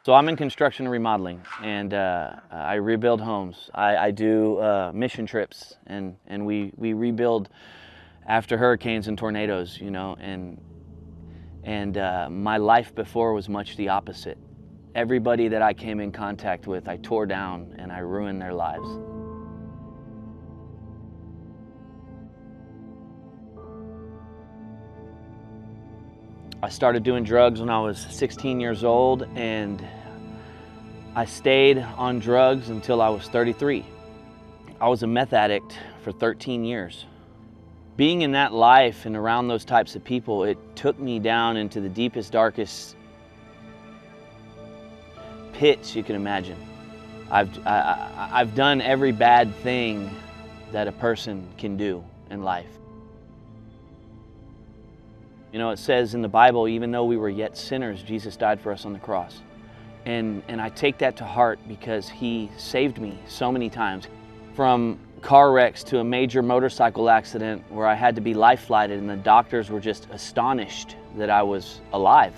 So I'm in construction and remodeling, and I rebuild homes. I do mission trips, and we rebuild after hurricanes and tornadoes, you know, and my life before was much the opposite. Everybody that I came in contact with, I tore down and I ruined their lives. I started doing drugs when I was 16 years old, and I stayed on drugs until I was 33. I was a meth addict for 13 years. Being in that life and around those types of people, it took me down into the deepest, darkest pits you can imagine. I've done every bad thing that a person can do in life. You know, it says in the Bible, even though we were yet sinners, Jesus died for us on the cross. And I take that to heart because He saved me so many times. From car wrecks to a major motorcycle accident where I had to be life flighted and the doctors were just astonished that I was alive.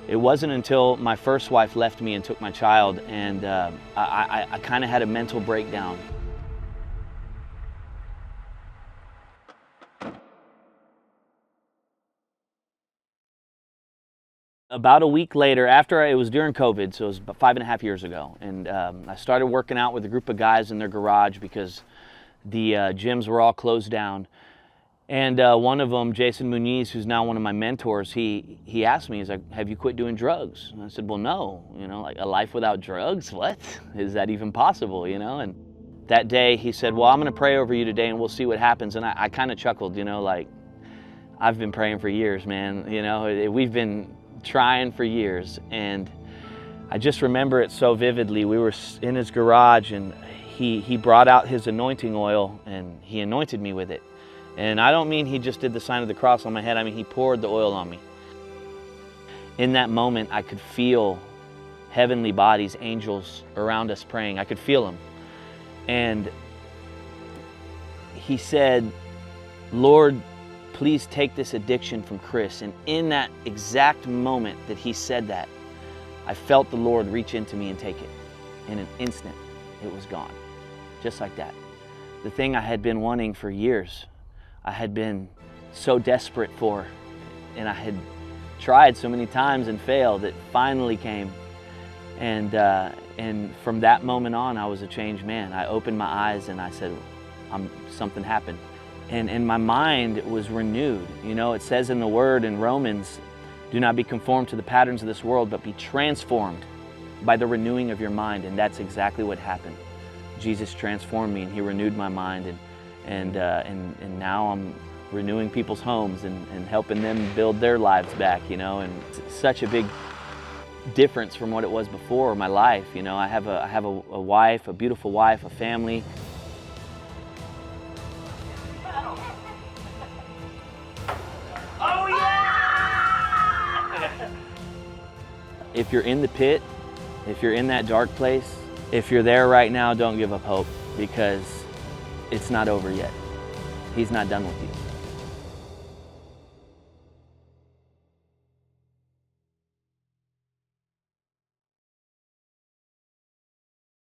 It wasn't until my first wife left me and took my child, and I kind of had a mental breakdown. About a week later, it was during COVID, so it was about 5.5 years ago, and I started working out with a group of guys in their garage because the gyms were all closed down. And one of them, Jason Muniz, who's now one of my mentors, he asked me, he's like, "Have you quit doing drugs?" And I said, "Well, no, you know, like a life without drugs? What? Is that even possible, you know?" And that day he said, "Well, I'm gonna pray over you today and we'll see what happens." And I kind of chuckled, you know, like, I've been praying for years, man. You know, we've been trying for years. And I just remember it so vividly. We were in his garage and he brought out his anointing oil and he anointed me with it. And I don't mean he just did the sign of the cross on my head. I mean, he poured the oil on me. In that moment, I could feel heavenly bodies, angels around us praying. I could feel them. And he said, "Lord, please take this addiction from Chris." And in that exact moment that he said that, I felt the Lord reach into me and take it. In an instant, it was gone. Just like that. The thing I had been wanting for years, I had been so desperate for, and I had tried so many times and failed, it finally came. And from that moment on, I was a changed man. I opened my eyes and I said, something happened. And my mind was renewed. You know, it says in the Word in Romans, "Do not be conformed to the patterns of this world, but be transformed by the renewing of your mind." And that's exactly what happened. Jesus transformed me and He renewed my mind. And now I'm renewing people's homes and helping them build their lives back, you know. And it's such a big difference from what it was before my life. You know, I have a wife, a beautiful wife, a family. Oh yeah! If you're in the pit, if you're in that dark place, if you're there right now, don't give up hope, because it's not over yet. He's not done with you.